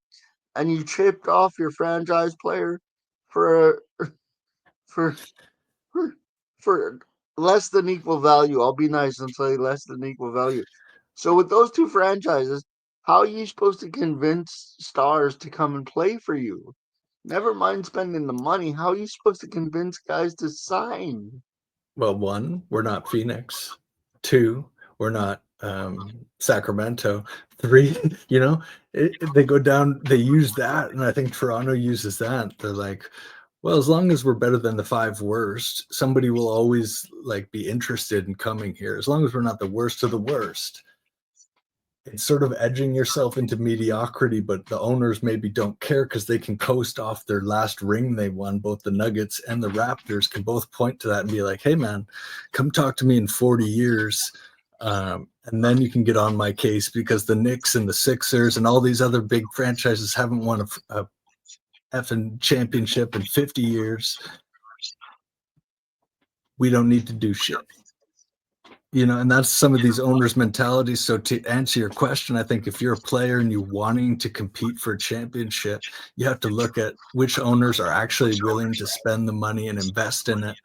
and you chipped off your franchise player for for for, for less than equal value. I'll be nice and say less than equal value. So with those two franchises, how are you supposed to convince stars to come and play for you? Never mind spending the money. How are you supposed to convince guys to sign? Well, one, we're not Phoenix. Two, we're not Sacramento. Three, they go down, they use that. And I think Toronto uses that. They're like, well, as long as we're better than the five worst, somebody will always like be interested in coming here. As long as we're not the worst of the worst, it's sort of edging yourself into mediocrity, but the owners maybe don't care because they can coast off their last ring they won. Both the Nuggets and the Raptors can both point to that and be like, hey, man, come talk to me in 40 years. And then you can get on my case because the Knicks and the Sixers and all these other big franchises haven't won a effing championship in 50 years. We don't need to do shit. And that's some of these owners' mentalities. So to answer your question, I think if you're a player and you're wanting to compete for a championship, you have to look at which owners are actually willing to spend the money and invest in it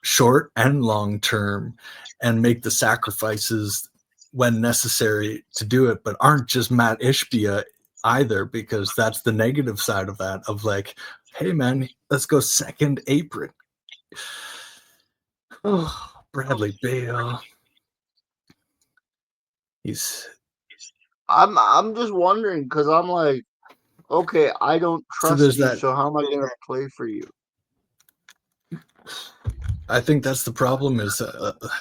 short and long term and make the sacrifices when necessary to do it, but aren't just Matt Ishbia either, because that's the negative side of that, of like, hey man, let's go second apron. Oh, Bradley Beal. He's I'm just wondering because I'm like, okay, I don't so trust there's you, that. so how am I gonna play for you? I think that's the problem is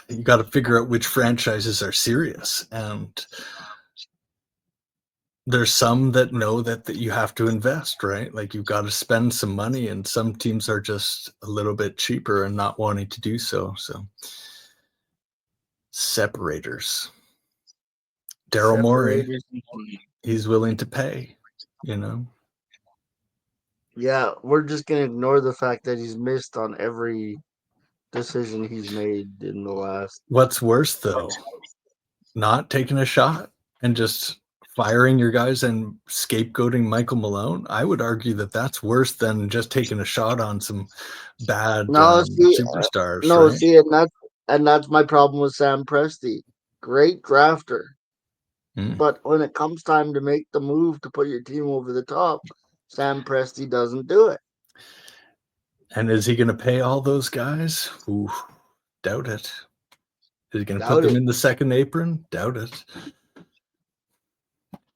you got to figure out which franchises are serious. And there's some that know that you have to invest, right? Like you've got to spend some money, and some teams are just a little bit cheaper and not wanting to do so. So separators. Daryl Morey, Separators. he's willing to pay, you know. Yeah, we're just gonna ignore the fact that he's missed on every decision he's made in the last. What's worse though? Not taking a shot and just firing your guys and scapegoating Michael Malone. I would argue that that's worse than just taking a shot on some bad No, see, superstars, no, right? see, and that's my problem with Sam Presti. Great drafter, Mm. but when it comes time to make the move to put your team over the top, Sam Presti doesn't do it. And is he going to pay all those guys? Ooh, doubt it. Is he going to put Doubt them it. in the second apron? Doubt it.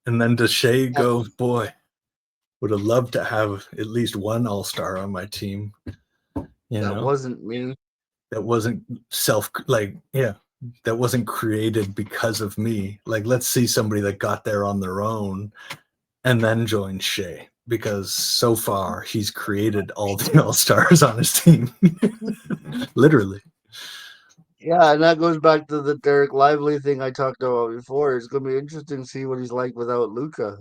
And then does Shea That, go, boy, would have loved to have at least one all-star on my team, you that know? wasn't me. That wasn't that wasn't created because of me. Like, let's see somebody that got there on their own and then joined Shea, because so far he's created all the all stars on his team. Literally. Yeah, and that goes back to the Derek Lively thing I talked about before. It's gonna be interesting to see what he's like without Luca.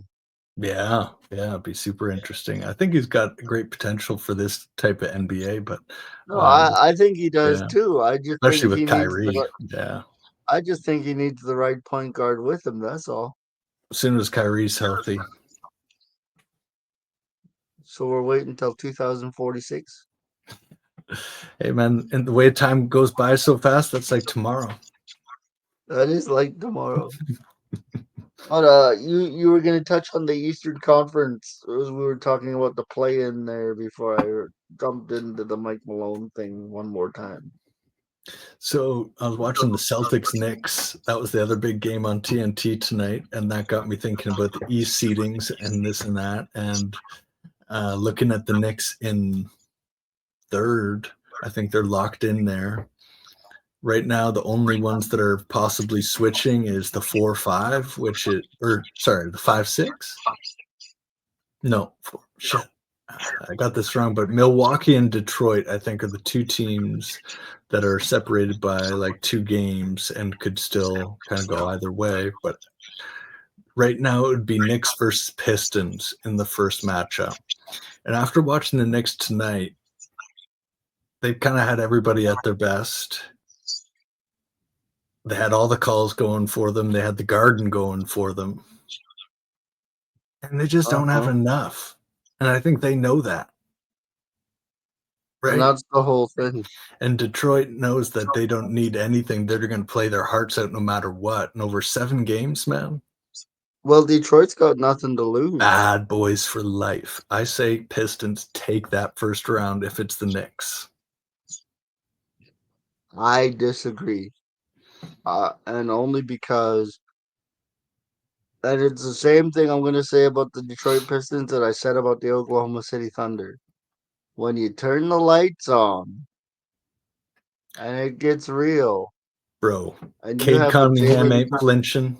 Yeah, yeah, it'd be super interesting. I think he's got great potential for this type of NBA, but No, uh, I think he does yeah, too. I just especially think with he needs Kyrie. Yeah, I just think he needs the right point guard with him. That's all. as soon as Kyrie's healthy. So we're waiting until 2046. Hey man, and the way time goes by so fast, that's like tomorrow. That is like tomorrow. But you were gonna touch on the Eastern Conference as we were talking about the play in there before I jumped into the Mike Malone thing one more time. So I was watching the Celtics Knicks. That was the other big game on TNT tonight, and that got me thinking about the East seedings and this and that, and looking at the Knicks in third. I think they're locked in there right now. The only ones that are possibly switching is the 4-5, which is, or sorry, the 5-6. No, shit. I got this wrong, but Milwaukee and Detroit, I think, are the two teams that are separated by like 2 games and could still kind of go either way. But right now, it would be Knicks versus Pistons in the first matchup. And after watching the Knicks tonight, they've kind of had everybody at their best. They had all the calls going for them. They had the Garden going for them. And they just don't have Uh-huh. enough. And I think they know that, And right? that's the whole thing. And Detroit knows that they don't need anything. They're going to play their hearts out no matter what. And over 7 games, man, Well, Detroit's got nothing to lose. bad boys for life. I say Pistons take that first round if it's the Knicks. I disagree. And only because and it's the same thing I'm gonna say about the Detroit Pistons that I said about the Oklahoma City Thunder. When you turn the lights on and it gets real, Bro, and you Cade have the Cunningham Jalen ain't flinching.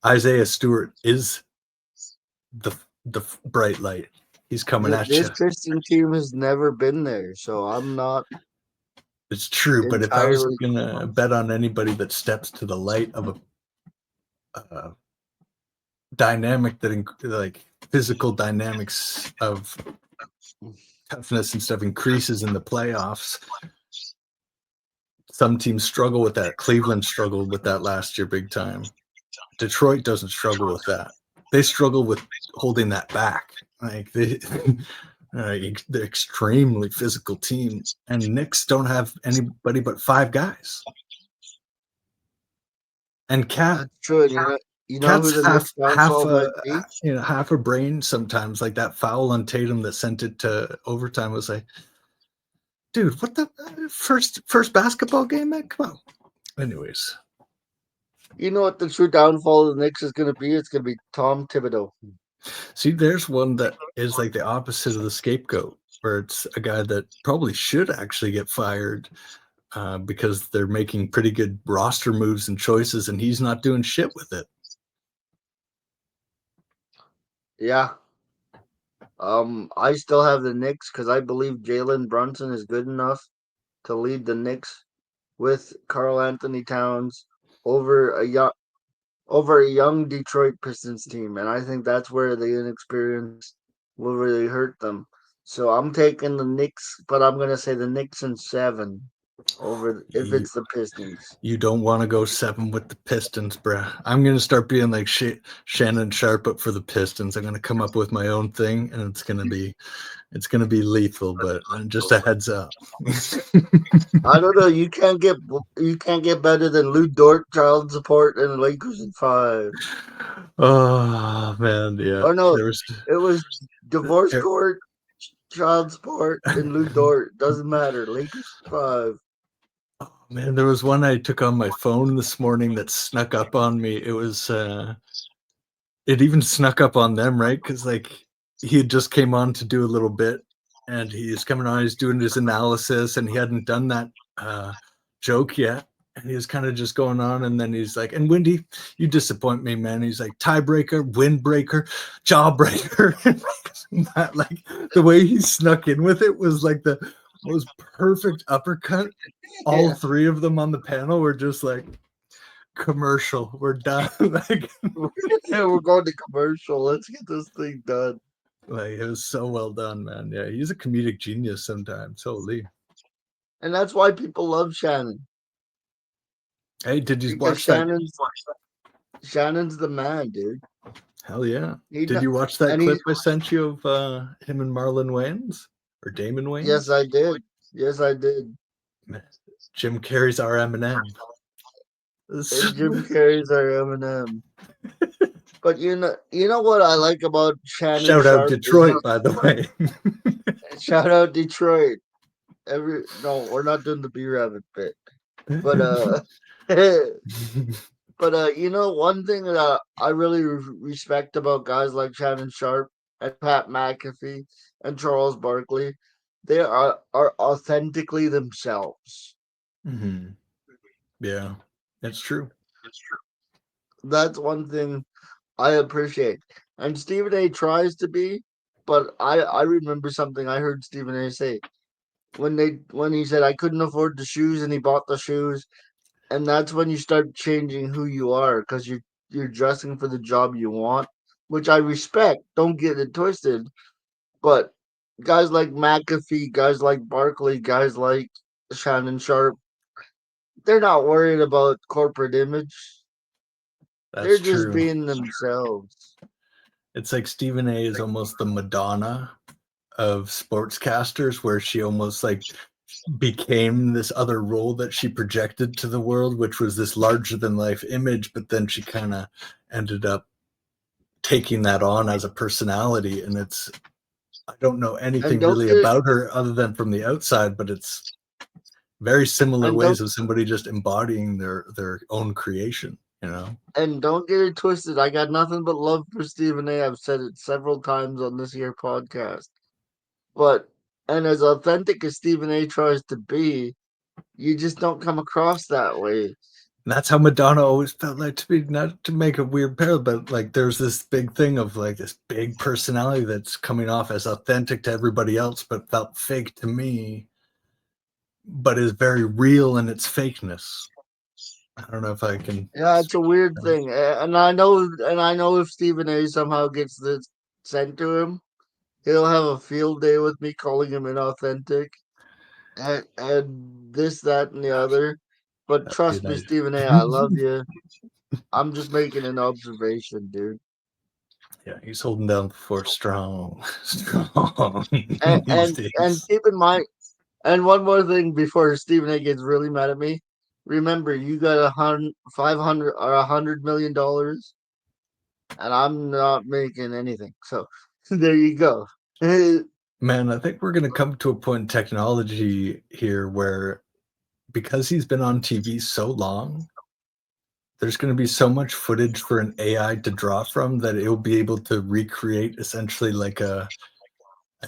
Isaiah Stewart is the the bright light. He's coming at This you. Piston team has never been there, so I'm not It's true, but if I was entirely. gonna bet on anybody that steps to the light of a dynamic that like physical dynamics of toughness and stuff increases in the playoffs, some teams struggle with that. Cleveland struggled with that last year big time. Detroit doesn't struggle with that. They struggle with holding that back. Like they're extremely physical team, and Knicks don't have anybody but 5 guys. And That's true. And you know who Cat's the half next half downfall a might be? half a brain sometimes. Like that foul on Tatum that sent it to overtime was like, dude, what the first basketball game, man? Come on. Anyways, You know what the true downfall of the Knicks is going to be? It's going to be Tom Thibodeau. see, there's one that is like the opposite of the scapegoat, where it's a guy that probably should actually get fired because they're making pretty good roster moves and choices, and he's not doing shit with it. Yeah. I still have the Knicks because I believe Jalen Brunson is good enough to lead the Knicks with Carl Anthony Towns over a young Detroit Pistons team, and I think that's where the inexperience will really hurt them. So I'm taking the Knicks, but I'm gonna say the Knicks in 7 over if You it's the Pistons. you don't want to go 7 with the Pistons, bruh. I'm gonna start being like Shannon Sharp, but for the Pistons. I'm gonna come up with my own thing, and it's gonna be lethal. But just a heads up. I don't know. You can't get better than Lou Dort, child support, and Lakers in 5. Oh man, yeah. Oh no, There was it was divorce er, court, child support, and Lou Dort. Doesn't matter. Lakers in 5. oh, man, there was one I took on my phone this morning that snuck up on me. It even snuck up on them, right? Because like he had just came on to do a little bit, and he's coming on, he's doing his analysis, and he hadn't done that joke yet. And he was kind of just going on, and then he's like, "And Wendy, you disappoint me, man." He's like, "Tiebreaker, windbreaker, jawbreaker." And that, like the way he snuck in with it was like the most perfect uppercut. All Yeah. 3 of them on the panel were just like, commercial. We're done. like, We're going to commercial. Let's get this thing done. it was so well done, man. Yeah, he's a comedic genius sometimes. Holy. And that's why people love Shannon. Hey, did you Because watch that? Shannon's the man, dude. Hell yeah. He Did kn- you watch that and clip he's I sent you of him and Marlon Wayans or Damon yes, Wayans? I did. Yes, I did. Jim Carrey's our Eminem. And Jim Carrey's our Eminem. But you know what I like about Shannon Shout out Sharp is Detroit, by the way. shout out Detroit. No, we're not doing the B Rabbit bit. But you know, one thing that I really respect about guys like Shannon Sharp and Pat McAfee and Charles Barkley, they are authentically themselves. Mhm. Yeah, that's true. That's one thing I appreciate. And Stephen A tries to be, but I remember something I heard Stephen A say when he said I couldn't afford the shoes and he bought the shoes, and that's when you start changing who you are because you're dressing for the job you want, which I respect. Don't get it twisted, but guys like McAfee, guys like Barkley, guys like Shannon Sharp, they're not worried about corporate image. They're That's just true. being themselves. It's like Stephen A is almost the Madonna of sportscasters, where she almost like became this other role that she projected to the world, which was this larger than life image, but then she kind of ended up taking that on as a personality. And I don't know And anything don't really get about her other than from the outside, but it's very similar and don't ways of somebody just embodying their own creation, you know. and don't get it twisted. I got nothing but love for Stephen A. I've said it several times on this here podcast. But and as authentic as Stephen A tries to be, you just don't come across that way. And that's how Madonna always felt like to be, not to make a weird parallel, but like there's this big thing of like this big personality that's coming off as authentic to everybody else, but felt fake to me, but is very real in its fakeness. I don't know if I can. Yeah, it's a weird thing. And I know if Stephen A somehow gets this sent to him, he'll have a field day with me calling him inauthentic and this, that, and the other. But That'd be trust me, nice. Stephen A, I love you. I'm just making an observation, dude. Yeah, he's holding down for strong, strong And these and days. keep in mind, and one more thing before Stephen A gets really mad at me. Remember, you got 500 or $100 million, and I'm not making anything. So there you go. Man, I think we're going to come to a point in technology here where, because he's been on TV so long, there's going to be so much footage for an AI to draw from that it'll be able to recreate essentially like a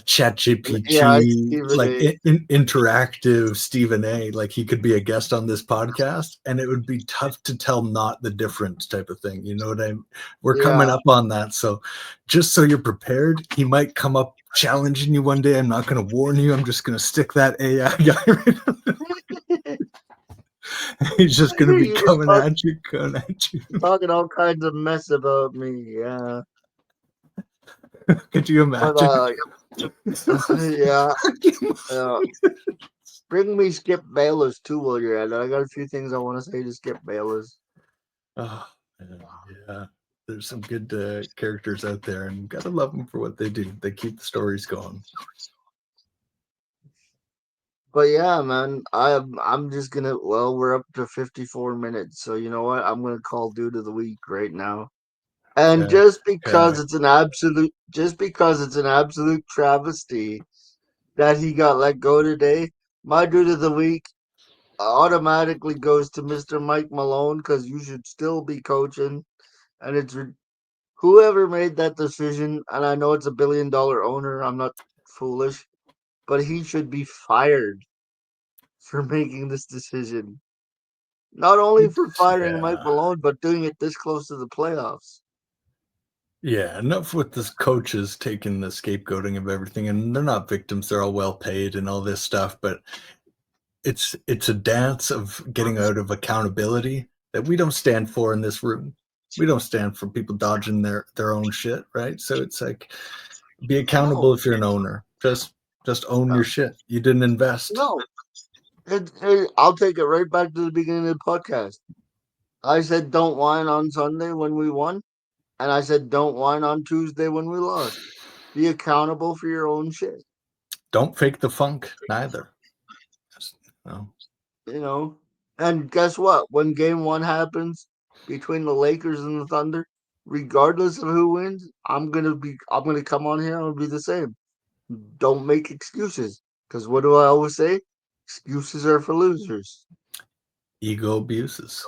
chat Yeah, GPT, Stephen like A. interactive Stephen A. Like he could be a guest on this podcast, and it would be tough to tell not the difference type of thing. You know what we're coming Yeah. up on that. So just so you're prepared, he might come up challenging you one day. I'm not going to warn you. I'm just going to stick that AI guy right. He's just I going to hear be you just coming at you. talking all kinds of mess about me. Yeah. Could you But imagine? yeah. Uh, bring me Skip Bayless too while you're at it. I got a few things I want to say to Skip Bayless. Oh, yeah. There's some good characters out there, and gotta love them for what they do. They keep the stories going. But yeah, man, I'm just gonna. Well, we're up to 54 minutes, so you know what? I'm gonna call dude of the week right now. And Okay. Okay. just because it's an absolute travesty that he got let go today, my dude of the week automatically goes to Mr. Mike Malone because you should still be coaching, and whoever made that decision. And I know it's a $1 billion owner. I'm not foolish, but he should be fired for making this decision. Not only for firing Mike Yeah. Malone, but doing it this close to the playoffs. Yeah. Enough with the coaches taking the scapegoating of everything, and they're not victims. They're all well paid and all this stuff, but it's a dance of getting out of accountability that we don't stand for in this room. We don't stand for people dodging their own shit, right? So it's like, be accountable No, if you're an owner. Just own uh, your shit. You didn't invest. no. I'll take it right back to the beginning of the podcast. I said don't whine on Sunday when we won, and I said don't whine on Tuesday when we lost. Be accountable for your own shit. Don't fake the funk neither. Just, you know, You know. And guess what? When game one happens between the Lakers and the Thunder, regardless of who wins, I'm gonna come on here and I'll be the same. Don't make excuses. Because what do I always say? Excuses are for losers. ego abuses.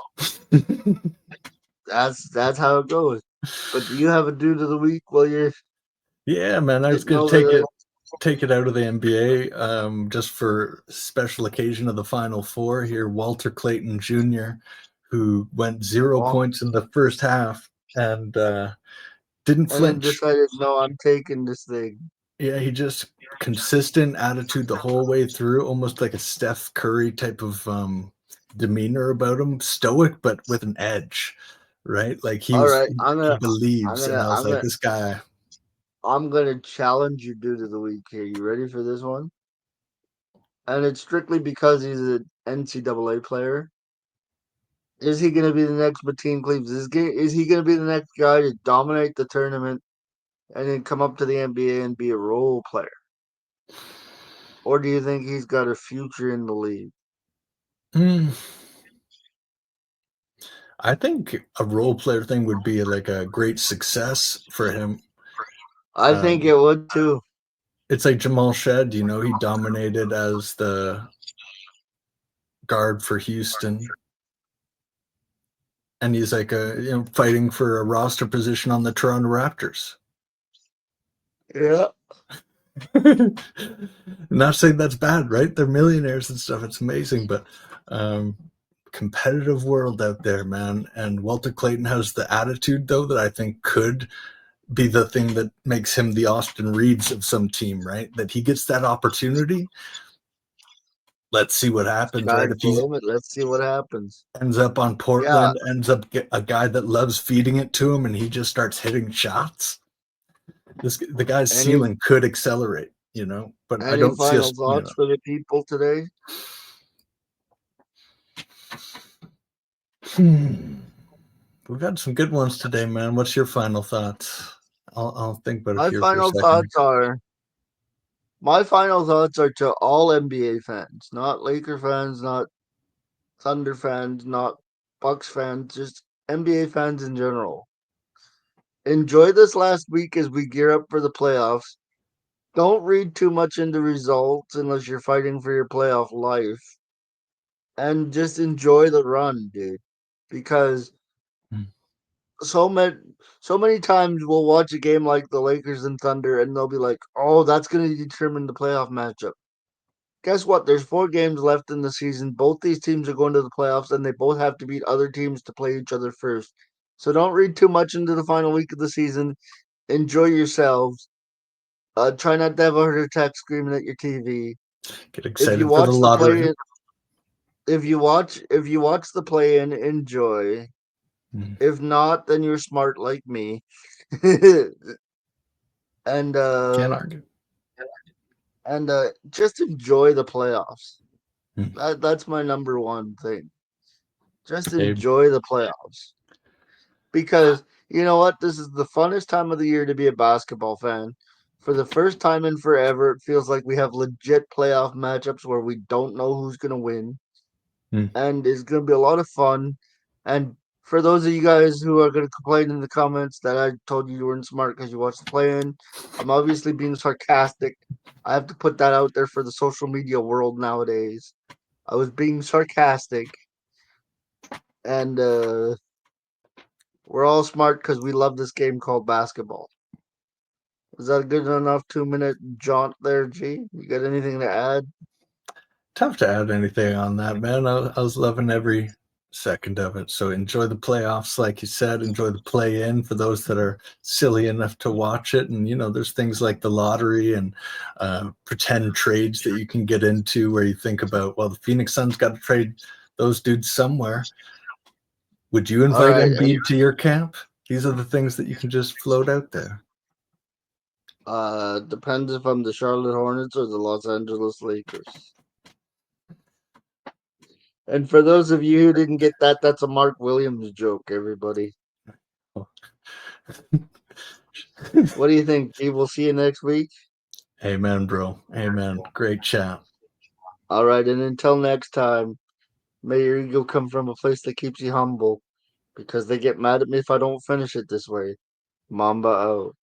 That's how it goes. But do you have a dude of the week while you're Yeah, man, I was getting gonna over there? take it out of the NBA, just for special occasion of the Final Four here. Walter Clayton Jr., who went 0 points in the first half and didn't And then flinch. decided, no, I'm taking this thing. Yeah, he just consistent attitude the whole way through, almost like a Steph Curry type of demeanor about him, stoic but with an edge, right? Like All right, he believes, and I was I'm like, gonna, this guy. I'm gonna challenge you dude of the week here. You ready for this one? And it's strictly because he's an NCAA player. Is he gonna be the next Mateen Cleaves? Is he gonna be the next guy to dominate the tournament and then come up to the NBA and be a role player? Or do you think he's got a future in the league? Mm, I think a role player thing would be like a great success for him. I think Um, it would too. it's like Jamal Shed, he dominated as the guard for Houston, and he's like fighting for a roster position on the Toronto Raptors. Yeah. Not saying that's bad, right? They're millionaires and stuff. It's amazing, but um, competitive world out there, man. And Walter Clayton has the attitude, though, that I think could be the thing that makes him the Austin Reeves of some team, right? That he gets that opportunity. Let's see what happens, right? Sky's If the he limit. Let's see what happens. ends up on Yeah. Portland, ends up a guy that loves feeding it to him, and he just starts hitting shots. The guy's Any ceiling could accelerate, but I any don't see final us. thoughts for the people today? We've had some good ones today, man. What's your final thoughts? I'll think about it My here for a final second. thoughts are my final thoughts are to all NBA fans, not Laker fans, not Thunder fans, not Bucks fans, just NBA fans in general. Enjoy this last week as we gear up for the playoffs. Don't read too much into results unless you're fighting for your playoff life. And just enjoy the run, dude. Because Mm. so many so many times we'll watch a game like the Lakers and Thunder and they'll be like, "Oh, that's going to determine the playoff matchup." Guess what? There's 4 games left in the season. Both these teams are going to the playoffs and they both have to beat other teams to play each other first. So don't read too much into the final week of the season. Enjoy yourselves. Try not to have a heart attack screaming at your TV. Get If you excited for the watch the play lottery. in, if you watch the play in, enjoy. Mm. If not, then you're smart like me. and Can't argue. just enjoy the playoffs. Mm. That's my number one thing. Just Hey, enjoy the playoffs because you know what? This is the funnest time of the year to be a basketball fan. For the first time in forever, it feels like we have legit playoff matchups where we don't know who's going to win, mm. and it's going to be a lot of fun. And for those of you guys who are going to complain in the comments that I told you weren't smart because you watched the play-in, I'm obviously being sarcastic. I have to put that out there for the social media world nowadays. I was being sarcastic, and we're all smart because we love this game called basketball. Is that a good enough 2 minute jaunt there, G? You got anything to add? Tough to add anything on that, man. I was loving every second of it. So enjoy the playoffs, like you said. Enjoy the play in for those that are silly enough to watch it. And there's things like the lottery and pretend trades that you can get into where you think about, well, the Phoenix Suns got to trade those dudes somewhere. Would you All invite right, and Embiid to your camp? These are the things that you can just float out there. depends if I'm the Charlotte Hornets or the Los Angeles Lakers. And for those of you who didn't get that, that's a Mark Williams joke, everybody. What do you think, G? We'll see you next week. Amen, bro. Amen. Great chat. All right, and until next time, may your ego come from a place that keeps you humble, because they get mad at me if I don't finish it this way. Mamba out.